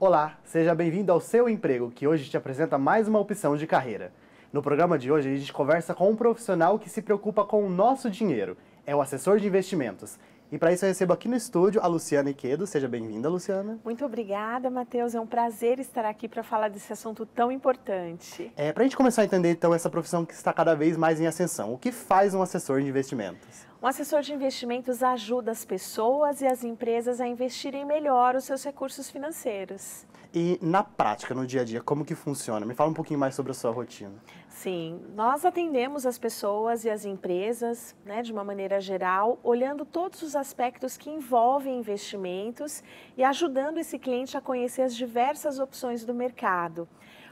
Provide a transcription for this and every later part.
Olá, seja bem-vindo ao Seu Emprego, que hoje te apresenta mais uma opção de carreira. No programa de hoje, a gente conversa com um profissional que se preocupa com o nosso dinheiro. É o assessor de investimentos. E para isso eu recebo aqui no estúdio a Luciana Iquedo. Seja bem-vinda, Luciana. Muito obrigada, Matheus. É um prazer estar aqui para falar desse assunto tão importante. Para a gente começar a entender, então, essa profissão que está cada vez mais em ascensão. O que faz um assessor de investimentos? Um assessor de investimentos ajuda as pessoas e as empresas a investirem melhor os seus recursos financeiros. E na prática, no dia a dia, como que funciona? Me fala um pouquinho mais sobre a sua rotina. Sim, nós atendemos as pessoas e as empresas, de uma maneira geral, olhando todos os aspectos que envolvem investimentos e ajudando esse cliente a conhecer as diversas opções do mercado.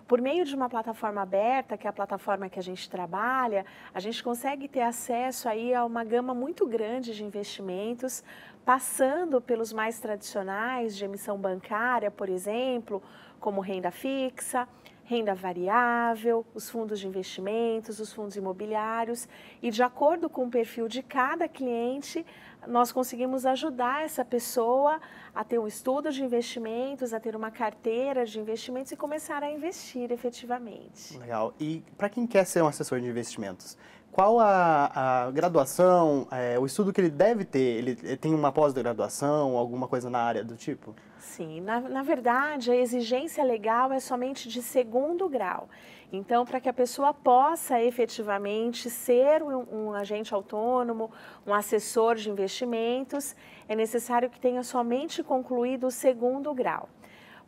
Por meio de uma plataforma aberta, que é a plataforma que a gente trabalha, a gente consegue ter acesso aí a uma gama muito grande de investimentos, passando pelos mais tradicionais de emissão bancária, por exemplo, como renda fixa, renda variável, os fundos de investimentos, os fundos imobiliários, e de acordo com o perfil de cada cliente, nós conseguimos ajudar essa pessoa a ter um estudo de investimentos, a ter uma carteira de investimentos e começar a investir efetivamente. Legal. E para quem quer ser um assessor de investimentos, qual a graduação, o estudo que ele deve ter? Ele tem uma pós-graduação, alguma coisa na área do tipo? Sim, na verdade, a exigência legal é somente de 2º grau. Então, para que a pessoa possa efetivamente ser um agente autônomo, um assessor de investimentos, é necessário que tenha somente concluído o 2º grau.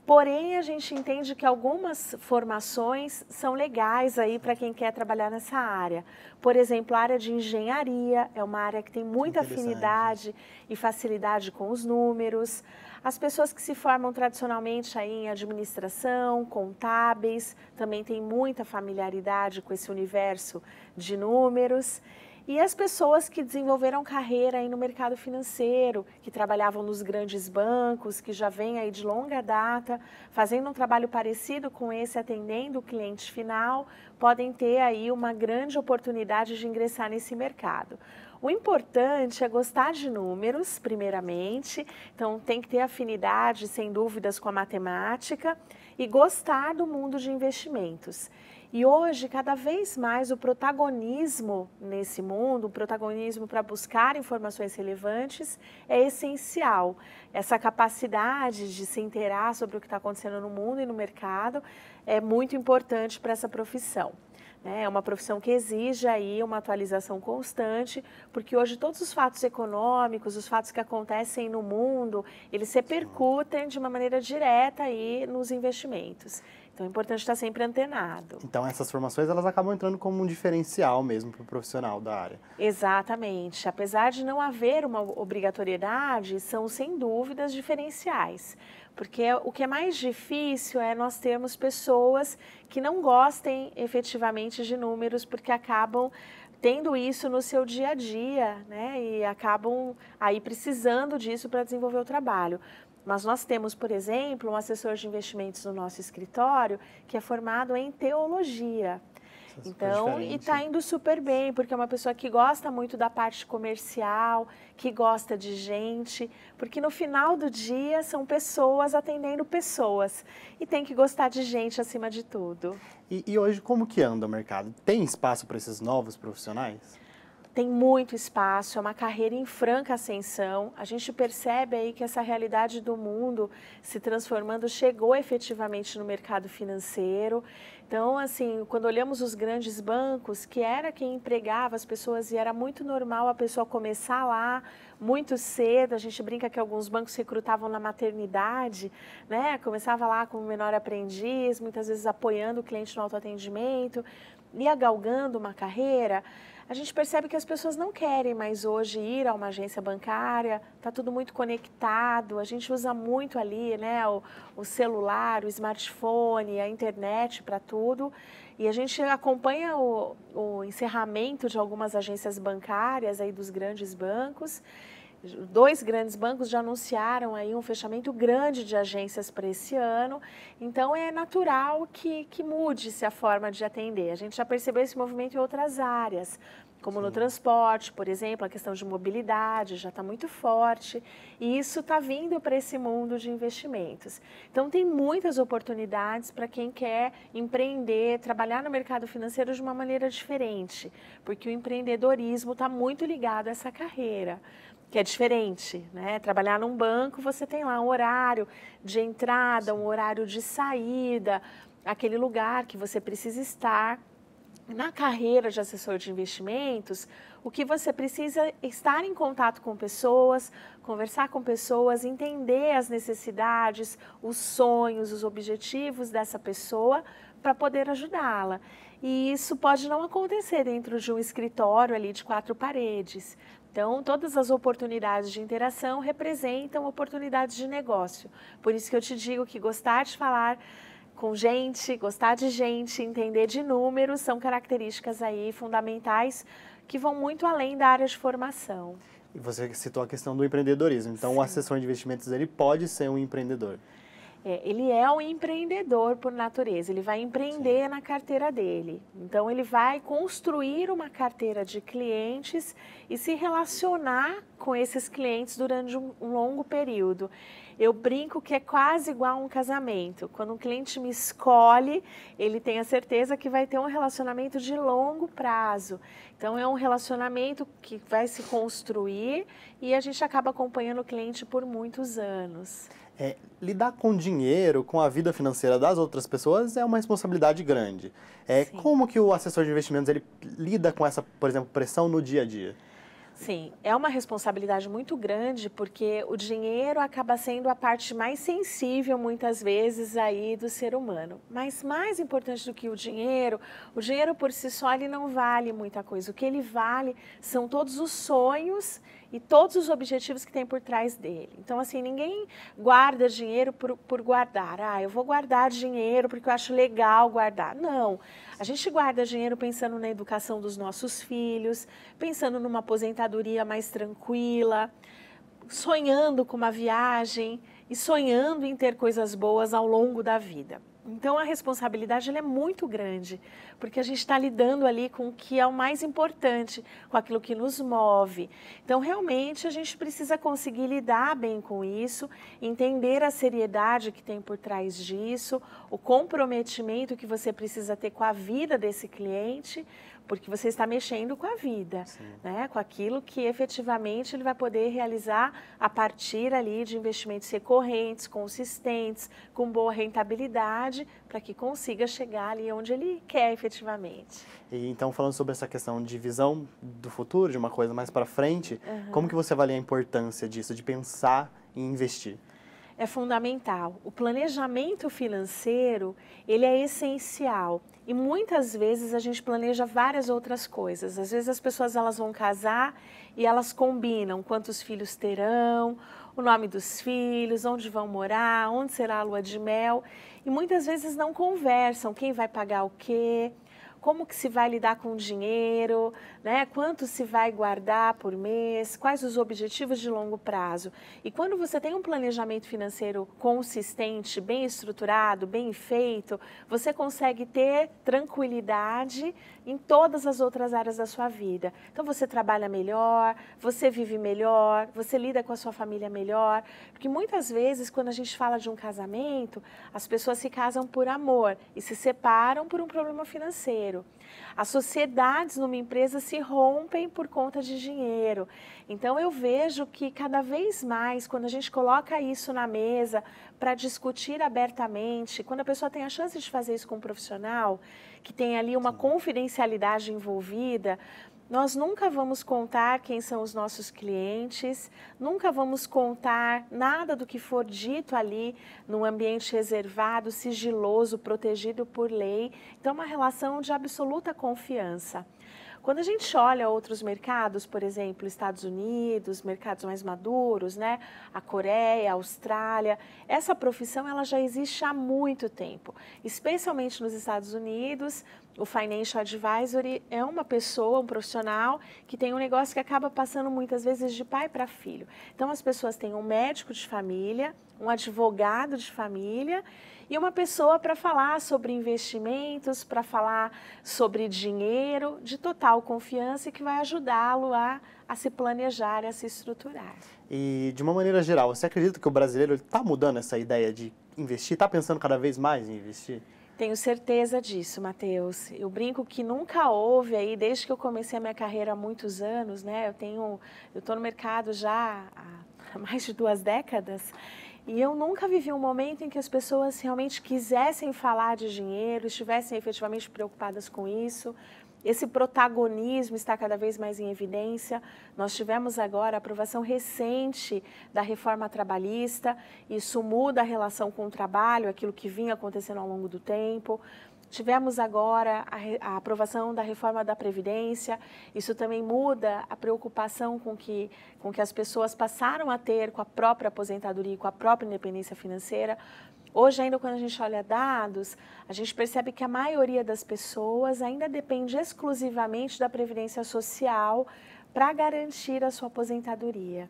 Porém, a gente entende que algumas formações são legais aí para quem quer trabalhar nessa área. Por exemplo, a área de engenharia é uma área que tem muita afinidade e facilidade com os números. As pessoas que se formam tradicionalmente aí em administração, contábeis, também têm muita familiaridade com esse universo de números. E as pessoas que desenvolveram carreira aí no mercado financeiro, que trabalhavam nos grandes bancos, que já vêm aí de longa data, fazendo um trabalho parecido com esse, atendendo o cliente final, podem ter aí uma grande oportunidade de ingressar nesse mercado. O importante é gostar de números, primeiramente, então tem que ter afinidade, sem dúvidas, com a matemática e gostar do mundo de investimentos. E hoje, cada vez mais, o protagonismo nesse mundo, o protagonismo para buscar informações relevantes é essencial. Essa capacidade de se inteirar sobre o que está acontecendo no mundo e no mercado é muito importante para essa profissão. É uma profissão que exige aí uma atualização constante, porque hoje todos os fatos econômicos, os fatos que acontecem no mundo, eles se repercutem de uma maneira direta aí nos investimentos. Então é importante estar sempre antenado. Então essas formações elas acabam entrando como um diferencial mesmo para o profissional da área. Exatamente. Apesar de não haver uma obrigatoriedade, são sem dúvidas diferenciais. Porque o que é mais difícil é nós termos pessoas que não gostem efetivamente de números, porque acabam tendo isso no seu dia a dia, e acabam aí precisando disso para desenvolver o trabalho. Mas nós temos, por exemplo, um assessor de investimentos no nosso escritório que é formado em teologia. Então, e está indo super bem, porque é uma pessoa que gosta muito da parte comercial, que gosta de gente, porque no final do dia são pessoas atendendo pessoas e tem que gostar de gente acima de tudo. E hoje como que anda o mercado? Tem espaço para esses novos profissionais? Tem muito espaço, é uma carreira em franca ascensão. A gente percebe aí que essa realidade do mundo se transformando chegou efetivamente no mercado financeiro. Então, assim, quando olhamos os grandes bancos, que era quem empregava as pessoas e era muito normal a pessoa começar lá muito cedo, a gente brinca que alguns bancos recrutavam na maternidade, começava lá como menor aprendiz, muitas vezes apoiando o cliente no autoatendimento, ia galgando uma carreira. A gente percebe que as pessoas não querem mais hoje ir a uma agência bancária, está tudo muito conectado, a gente usa muito ali, o celular, o smartphone, a internet para tudo, e a gente acompanha o encerramento de algumas agências bancárias aí dos grandes bancos. 2 grandes bancos já anunciaram aí um fechamento grande de agências para esse ano, então é natural que mude-se a forma de atender. A gente já percebeu esse movimento em outras áreas. como no transporte, por exemplo, a questão de mobilidade já está muito forte, e isso está vindo para esse mundo de investimentos. Então, tem muitas oportunidades para quem quer empreender, trabalhar no mercado financeiro de uma maneira diferente, porque o empreendedorismo está muito ligado a essa carreira, que é diferente, né? Trabalhar num banco, você tem lá um horário de entrada, um horário de saída, aquele lugar que você precisa estar. Na carreira de assessor de investimentos, o que você precisa é estar em contato com pessoas, conversar com pessoas, entender as necessidades, os sonhos, os objetivos dessa pessoa para poder ajudá-la. E isso pode não acontecer dentro de um escritório ali de 4 paredes. Então, todas as oportunidades de interação representam oportunidades de negócio. Por isso que eu te digo que gostar de falar com gente, gostar de gente, entender de números, são características aí fundamentais que vão muito além da área de formação. E você citou a questão do empreendedorismo, então o assessor de investimentos ele pode ser um empreendedor. Ele é um empreendedor por natureza, ele vai empreender na carteira dele. Então, ele vai construir uma carteira de clientes e se relacionar com esses clientes durante um longo período. Eu brinco que é quase igual a um casamento. Quando um cliente me escolhe, ele tem a certeza que vai ter um relacionamento de longo prazo. Então, é um relacionamento que vai se construir e a gente acaba acompanhando o cliente por muitos anos. Lidar com dinheiro, com a vida financeira das outras pessoas é uma responsabilidade grande. Como que o assessor de investimentos ele lida com essa, por exemplo, pressão no dia a dia? Sim, é uma responsabilidade muito grande porque o dinheiro acaba sendo a parte mais sensível, muitas vezes, aí do ser humano. Mas mais importante do que o dinheiro por si só ele não vale muita coisa. O que ele vale são todos os sonhos e todos os objetivos que tem por trás dele. Então, assim, ninguém guarda dinheiro por guardar. Eu vou guardar dinheiro porque eu acho legal guardar. Não, a gente guarda dinheiro pensando na educação dos nossos filhos, pensando numa aposentadoria mais tranquila, sonhando com uma viagem e sonhando em ter coisas boas ao longo da vida. Então, a responsabilidade ela é muito grande, porque a gente está lidando ali com o que é o mais importante, com aquilo que nos move. Então, realmente, a gente precisa conseguir lidar bem com isso, entender a seriedade que tem por trás disso, o comprometimento que você precisa ter com a vida desse cliente, porque você está mexendo com a vida, né? Com aquilo que efetivamente ele vai poder realizar a partir ali de investimentos recorrentes, consistentes, com boa rentabilidade, para que consiga chegar ali onde ele quer efetivamente. E então, falando sobre essa questão de visão do futuro, de uma coisa mais para frente, como que você avalia a importância disso, de pensar em investir? É fundamental. O planejamento financeiro, ele é essencial. E muitas vezes a gente planeja várias outras coisas. Às vezes as pessoas elas vão casar e elas combinam quantos filhos terão, o nome dos filhos, onde vão morar, onde será a lua de mel. E muitas vezes não conversam quem vai pagar o quê, como que se vai lidar com o dinheiro, né? Quanto se vai guardar por mês, quais os objetivos de longo prazo. E quando você tem um planejamento financeiro consistente, bem estruturado, bem feito, você consegue ter tranquilidade em todas as outras áreas da sua vida. Então você trabalha melhor, você vive melhor, você lida com a sua família melhor, porque muitas vezes quando a gente fala de um casamento, as pessoas se casam por amor e se separam por um problema financeiro. As sociedades numa empresa se rompem por conta de dinheiro. Então, eu vejo que cada vez mais, quando a gente coloca isso na mesa para discutir abertamente, quando a pessoa tem a chance de fazer isso com um profissional, que tem ali uma confidencialidade envolvida, nós nunca vamos contar quem são os nossos clientes, nunca vamos contar nada do que for dito ali num ambiente reservado, sigiloso, protegido por lei. Então, é uma relação de absoluta confiança. Quando a gente olha outros mercados, por exemplo, Estados Unidos, mercados mais maduros, né? A Coreia, a Austrália, essa profissão ela já existe há muito tempo. Especialmente nos Estados Unidos, o Financial Advisory é uma pessoa, um profissional que tem um negócio que acaba passando muitas vezes de pai para filho. Então, as pessoas têm um médico de família, um advogado de família e uma pessoa para falar sobre investimentos, para falar sobre dinheiro, de total confiança e que vai ajudá-lo a se planejar, a se estruturar. E de uma maneira geral, você acredita que o brasileiro está mudando essa ideia de investir? Está pensando cada vez mais em investir? Tenho certeza disso, Matheus. Eu brinco que nunca houve aí, desde que eu comecei a minha carreira há muitos anos, né? Eu estou no mercado já há mais de 2 décadas e eu nunca vivi um momento em que as pessoas realmente quisessem falar de dinheiro, estivessem efetivamente preocupadas com isso. Esse protagonismo está cada vez mais em evidência. Nós tivemos agora a aprovação recente da reforma trabalhista, isso muda a relação com o trabalho, aquilo que vinha acontecendo ao longo do tempo. Tivemos agora a aprovação da reforma da Previdência, isso também muda a preocupação com que as pessoas passaram a ter com a própria aposentadoria e com a própria independência financeira. Hoje, ainda quando a gente olha dados, a gente percebe que a maioria das pessoas ainda depende exclusivamente da Previdência Social para garantir a sua aposentadoria.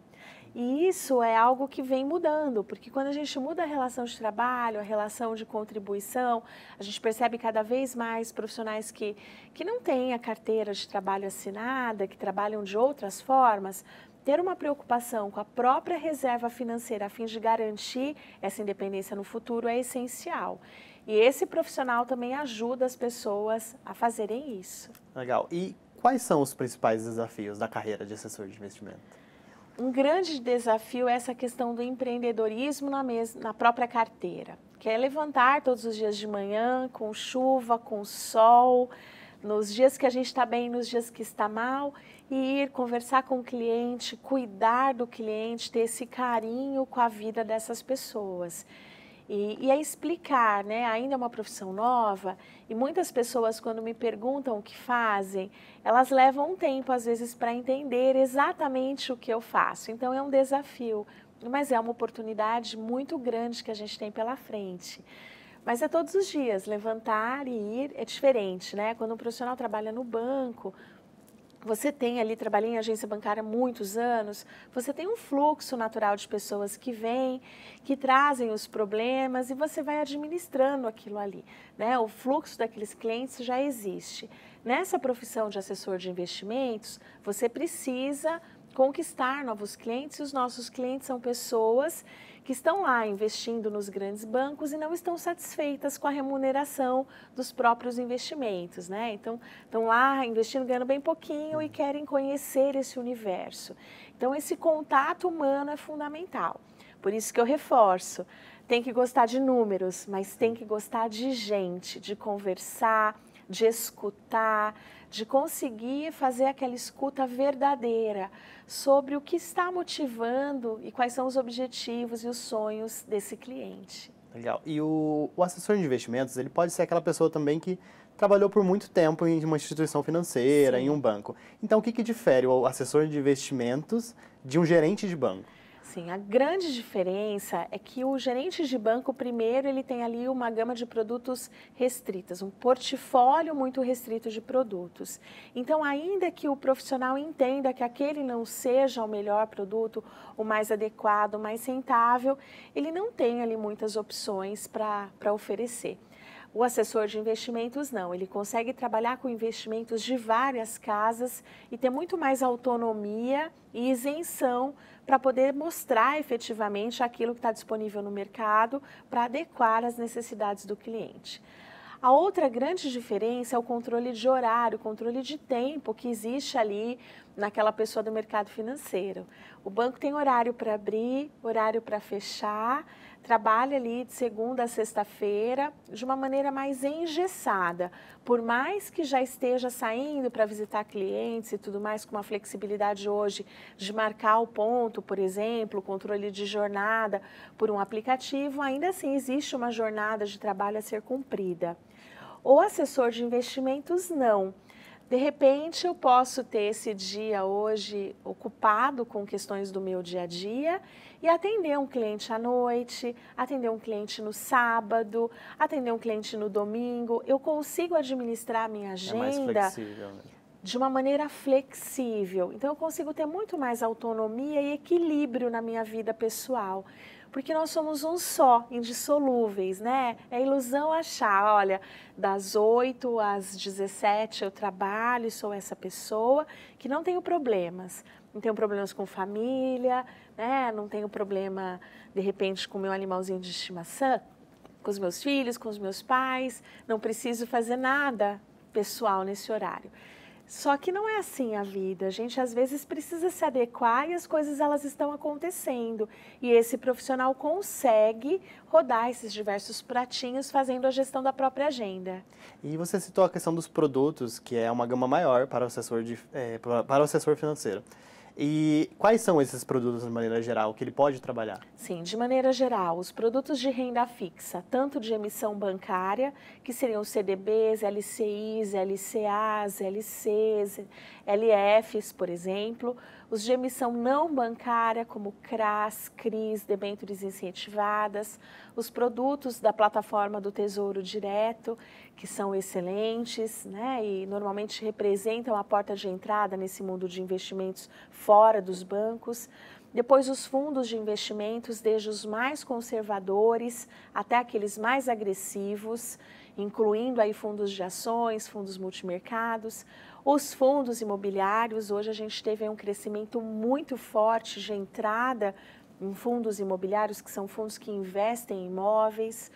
E isso é algo que vem mudando, porque quando a gente muda a relação de trabalho, a relação de contribuição, a gente percebe cada vez mais profissionais que não têm a carteira de trabalho assinada, que trabalham de outras formas, ter uma preocupação com a própria reserva financeira a fim de garantir essa independência no futuro é essencial. E esse profissional também ajuda as pessoas a fazerem isso. Legal. E quais são os principais desafios da carreira de assessor de investimento? Um grande desafio é essa questão do empreendedorismo na própria carteira, que é levantar todos os dias de manhã, com chuva, com sol, nos dias que a gente está bem, nos dias que está mal, e ir conversar com o cliente, cuidar do cliente, ter esse carinho com a vida dessas pessoas. E é explicar, né? Ainda é uma profissão nova e muitas pessoas, quando me perguntam o que fazem, elas levam um tempo, às vezes, para entender exatamente o que eu faço. Então, é um desafio, mas é uma oportunidade muito grande que a gente tem pela frente. Mas é todos os dias, levantar e ir é diferente, né? Quando um profissional trabalha no banco, você tem ali, trabalhei em agência bancária há muitos anos, você tem um fluxo natural de pessoas que vêm, que trazem os problemas e você vai administrando aquilo ali, né? O fluxo daqueles clientes já existe. Nessa profissão de assessor de investimentos, você precisa conquistar novos clientes e os nossos clientes são pessoas que estão lá investindo nos grandes bancos e não estão satisfeitas com a remuneração dos próprios investimentos, né? Então, estão lá investindo, ganhando bem pouquinho e querem conhecer esse universo. Então, esse contato humano é fundamental. Por isso que eu reforço, tem que gostar de números, mas tem que gostar de gente, de conversar, de escutar, de conseguir fazer aquela escuta verdadeira sobre o que está motivando e quais são os objetivos e os sonhos desse cliente. Legal. E o assessor de investimentos, ele pode ser aquela pessoa também que trabalhou por muito tempo em uma instituição financeira, Sim. em um banco. Então, o que difere o assessor de investimentos de um gerente de banco? Sim, a grande diferença é que o gerente de banco, primeiro, ele tem ali uma gama de produtos restritas, um portfólio muito restrito de produtos. Então, ainda que o profissional entenda que aquele não seja o melhor produto, o mais adequado, o mais rentável, ele não tem ali muitas opções para oferecer. O assessor de investimentos não, ele consegue trabalhar com investimentos de várias casas e ter muito mais autonomia e isenção para poder mostrar efetivamente aquilo que está disponível no mercado para adequar às necessidades do cliente. A outra grande diferença é o controle de horário, o controle de tempo que existe ali naquela pessoa do mercado financeiro. O banco tem horário para abrir, horário para fechar, trabalha ali de segunda a sexta-feira de uma maneira mais engessada. Por mais que já esteja saindo para visitar clientes e tudo mais, com uma flexibilidade hoje de marcar o ponto, por exemplo, o controle de jornada por um aplicativo, ainda assim existe uma jornada de trabalho a ser cumprida. O assessor de investimentos, não. De repente, eu posso ter esse dia hoje ocupado com questões do meu dia a dia e atender um cliente à noite, atender um cliente no sábado, atender um cliente no domingo. Eu consigo administrar a minha agenda mais flexível, né? De uma maneira flexível. Então, eu consigo ter muito mais autonomia e equilíbrio na minha vida pessoal. porque nós somos um só, indissolúveis, né? É ilusão achar, olha, das 8 às 17 eu trabalho e sou essa pessoa que não tenho problemas. Não tenho problemas com família, né? Não tenho problema, de repente, com o meu animalzinho de estimação, com os meus filhos, com os meus pais. Não preciso fazer nada pessoal nesse horário. Só que não é assim a vida, a gente às vezes precisa se adequar e as coisas elas estão acontecendo. E esse profissional consegue rodar esses diversos pratinhos fazendo a gestão da própria agenda. E você citou a questão dos produtos, que é uma gama maior para o para o assessor financeiro. E quais são esses produtos, de maneira geral, que ele pode trabalhar? Sim, de maneira geral, os produtos de renda fixa, tanto de emissão bancária, que seriam os CDBs, LCIs, LCAs, LCs, LFs, por exemplo, os de emissão não bancária, como CRAs, CRIs, debêntures incentivadas, os produtos da plataforma do Tesouro Direto, que são excelentes, né, e normalmente representam a porta de entrada nesse mundo de investimentos fora dos bancos. Depois os fundos de investimentos, desde os mais conservadores até aqueles mais agressivos, incluindo aí fundos de ações, fundos multimercados. Os fundos imobiliários, hoje a gente teve um crescimento muito forte de entrada em fundos imobiliários, que são fundos que investem em imóveis,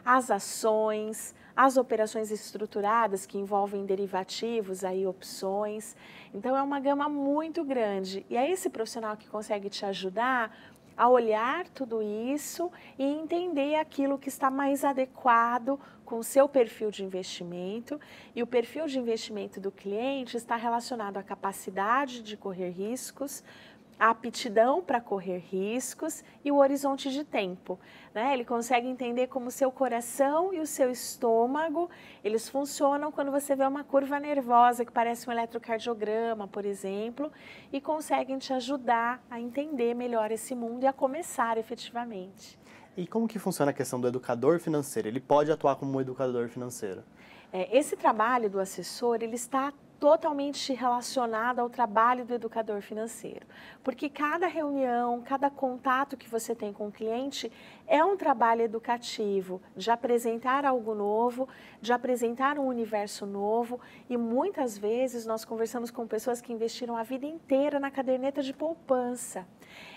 as ações, as operações estruturadas que envolvem derivativos, aí opções. Então é uma gama muito grande e é esse profissional que consegue te ajudar a olhar tudo isso e entender aquilo que está mais adequado com o seu perfil de investimento. E o perfil de investimento do cliente está relacionado à capacidade de correr riscos, a aptidão para correr riscos e o horizonte de tempo, né? Ele consegue entender como o seu coração e o seu estômago, eles funcionam quando você vê uma curva nervosa que parece um eletrocardiograma, por exemplo, e conseguem te ajudar a entender melhor esse mundo e a começar efetivamente. E como que funciona a questão do educador financeiro? Ele pode atuar como um educador financeiro? Esse trabalho do assessor, ele está totalmente relacionado ao trabalho do educador financeiro, porque cada reunião, cada contato que você tem com o cliente é um trabalho educativo, de apresentar algo novo, de apresentar um universo novo, e muitas vezes nós conversamos com pessoas que investiram a vida inteira na caderneta de poupança.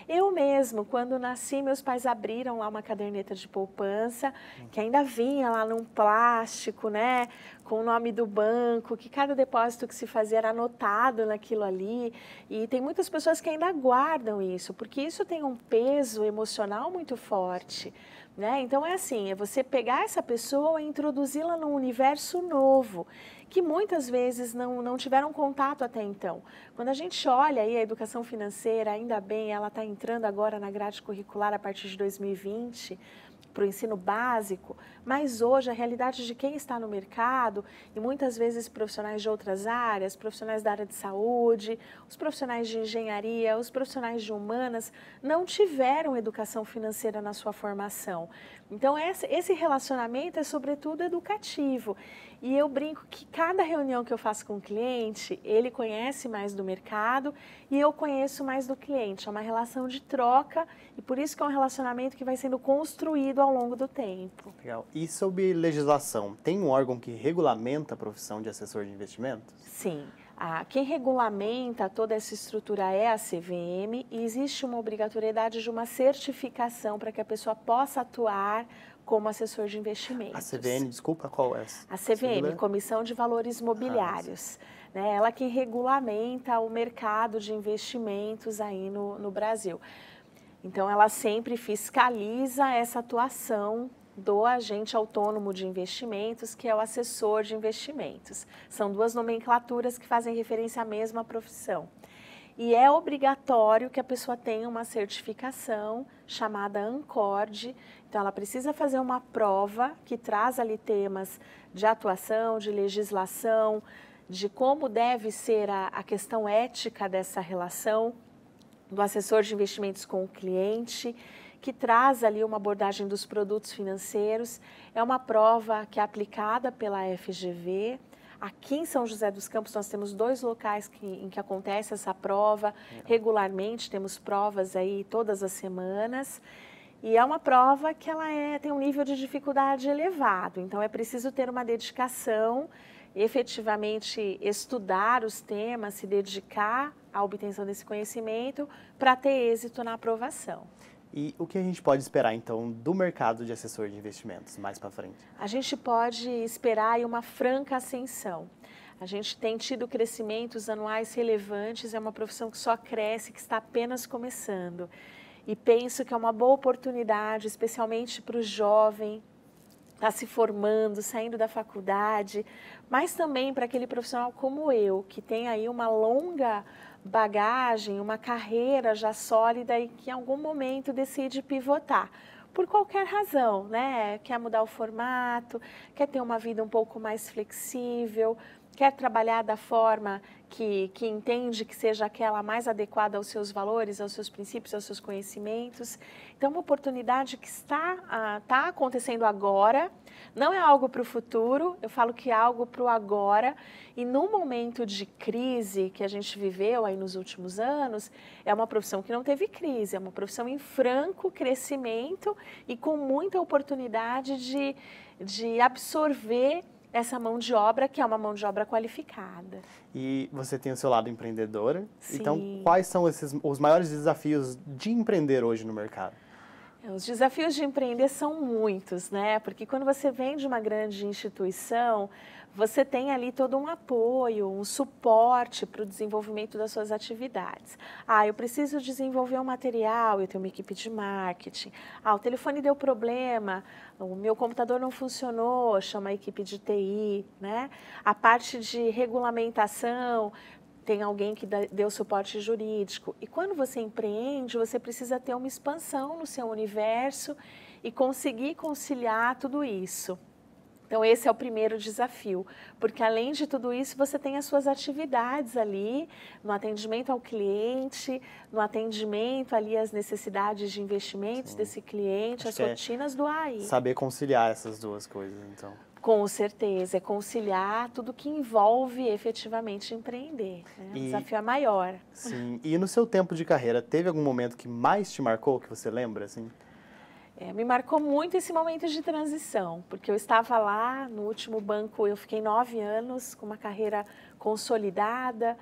Eu mesmo, quando nasci, meus pais abriram lá uma caderneta de poupança, que ainda vinha lá num plástico, né, com o nome do banco, que cada depósito que se fazia era anotado naquilo ali. E tem muitas pessoas que ainda guardam isso, porque isso tem um peso emocional muito forte, né? Então é assim, é você pegar essa pessoa e introduzi-la num universo novo, que muitas vezes não tiveram contato até então. Quando a gente olha aí a educação financeira, ainda bem, ela está entrando agora na grade curricular a partir de 2020, para o ensino básico, mas hoje a realidade de quem está no mercado, e muitas vezes profissionais de outras áreas, profissionais da área de saúde, os profissionais de engenharia, os profissionais de humanas, não tiveram educação financeira na sua formação. Então esse relacionamento é sobretudo educativo. E eu brinco que cada reunião que eu faço com o cliente, ele conhece mais do mercado e eu conheço mais do cliente. É uma relação de troca e por isso que é um relacionamento que vai sendo construído ao longo do tempo. Legal. E sobre legislação, tem um órgão que regulamenta a profissão de assessor de investimentos? Sim. Quem regulamenta toda essa estrutura é a CVM e existe uma obrigatoriedade de uma certificação para que a pessoa possa atuar como assessor de investimentos. A CVM, desculpa, qual é essa? A CVM, Comissão de Valores Mobiliários. Né? Ela que regulamenta o mercado de investimentos aí no Brasil. Então, ela sempre fiscaliza essa atuação do agente autônomo de investimentos, que é o assessor de investimentos. São duas nomenclaturas que fazem referência à mesma profissão. E é obrigatório que a pessoa tenha uma certificação chamada ANCORD. Então, ela precisa fazer uma prova que traz ali temas de atuação, de legislação, de como deve ser a questão ética dessa relação do assessor de investimentos com o cliente, que traz ali uma abordagem dos produtos financeiros. É uma prova que é aplicada pela FGV. Aqui em São José dos Campos nós temos 2 locais em que acontece essa prova regularmente, temos provas aí todas as semanas. E é uma prova que ela tem um nível de dificuldade elevado, então é preciso ter uma dedicação, efetivamente estudar os temas, se dedicar à obtenção desse conhecimento para ter êxito na aprovação. E o que a gente pode esperar, então, do mercado de assessor de investimentos mais para frente? A gente pode esperar aí uma franca ascensão. A gente tem tido crescimentos anuais relevantes, é uma profissão que só cresce, que está apenas começando. E penso que é uma boa oportunidade, especialmente para o jovem, está se formando, saindo da faculdade, mas também para aquele profissional como eu, que tem aí uma longa bagagem, uma carreira já sólida e que em algum momento decide pivotar. Por qualquer razão, né? Quer mudar o formato, quer ter uma vida um pouco mais flexível, quer trabalhar da forma que entende que seja aquela mais adequada aos seus valores, aos seus princípios, aos seus conhecimentos. Então, uma oportunidade que está acontecendo agora, não é algo para o futuro, eu falo que é algo para o agora. E num momento de crise que a gente viveu aí nos últimos anos, é uma profissão que não teve crise, é uma profissão em franco crescimento e com muita oportunidade de absorver essa mão de obra, que é uma mão de obra qualificada. E você tem o seu lado empreendedora. Sim. Então, quais são os maiores desafios de empreender hoje no mercado? Os desafios de empreender são muitos, né? Porque quando você vem de uma grande instituição, você tem ali todo um apoio, um suporte para o desenvolvimento das suas atividades. Eu preciso desenvolver um material, eu tenho uma equipe de marketing. O telefone deu problema, o meu computador não funcionou, chama a equipe de TI, né? A parte de regulamentação, tem alguém que deu suporte jurídico. E quando você empreende, você precisa ter uma expansão no seu universo e conseguir conciliar tudo isso. Então, esse é o primeiro desafio, porque além de tudo isso, você tem as suas atividades ali, no atendimento ao cliente, no atendimento ali às necessidades de investimentos desse cliente, as rotinas do AI. Saber conciliar essas duas coisas, então. Com certeza, é conciliar tudo que envolve efetivamente empreender. Né? O desafio é maior. Sim, e no seu tempo de carreira, teve algum momento que mais te marcou, que você lembra, assim? Me marcou muito esse momento de transição, porque eu estava lá no último banco, eu fiquei 9 anos com uma carreira consolidada,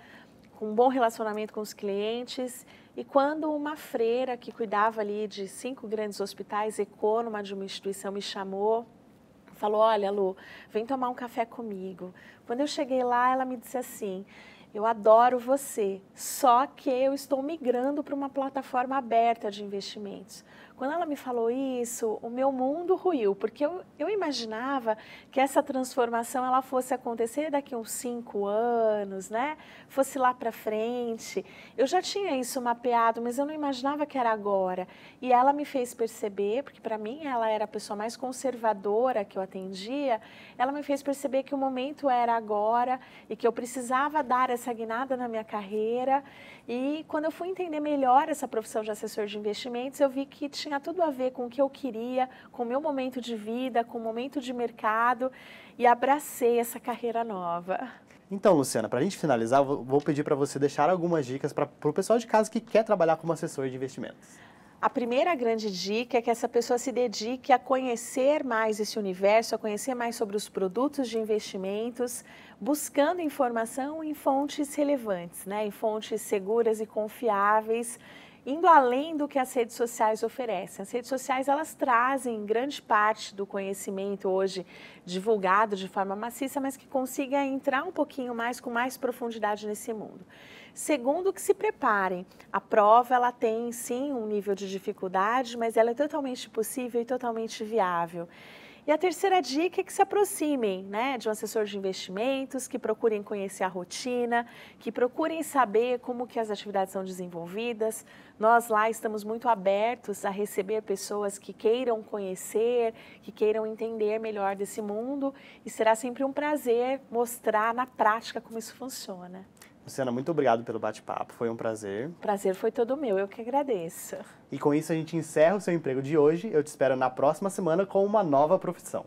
com um bom relacionamento com os clientes, e quando uma freira que cuidava ali de 5 grandes hospitais, econômica de uma instituição, me chamou, falou: olha, Lu, vem tomar um café comigo. Quando eu cheguei lá, ela me disse assim: eu adoro você, só que eu estou migrando para uma plataforma aberta de investimentos. Quando ela me falou isso, o meu mundo ruiu, porque eu imaginava que essa transformação ela fosse acontecer daqui a uns 5 anos, né? Fosse lá para frente. Eu já tinha isso mapeado, mas eu não imaginava que era agora. E ela me fez perceber, porque para mim ela era a pessoa mais conservadora que eu atendia, ela me fez perceber que o momento era agora e que eu precisava dar essa guinada na minha carreira. E quando eu fui entender melhor essa profissão de assessor de investimentos, eu vi que tinha tudo a ver com o que eu queria, com o meu momento de vida, com o momento de mercado, e abracei essa carreira nova. Então, Luciana, para a gente finalizar, eu vou pedir para você deixar algumas dicas para o pessoal de casa que quer trabalhar como assessor de investimentos. A primeira grande dica é que essa pessoa se dedique a conhecer mais esse universo, a conhecer mais sobre os produtos de investimentos, buscando informação em fontes relevantes, né? Em fontes seguras e confiáveis, indo além do que as redes sociais oferecem. As redes sociais, elas trazem grande parte do conhecimento hoje divulgado de forma maciça, mas que consiga entrar um pouquinho mais, com mais profundidade nesse mundo. Segundo, que se preparem. A prova, ela tem sim um nível de dificuldade, mas ela é totalmente possível e totalmente viável. E a terceira dica é que se aproximem, né, de um assessor de investimentos, que procurem conhecer a rotina, que procurem saber como que as atividades são desenvolvidas. Nós lá estamos muito abertos a receber pessoas que queiram conhecer, que queiram entender melhor desse mundo, e será sempre um prazer mostrar na prática como isso funciona. Luciana, muito obrigado pelo bate-papo, foi um prazer. O prazer foi todo meu, eu que agradeço. E com isso a gente encerra o seu emprego de hoje. Eu te espero na próxima semana com uma nova profissão.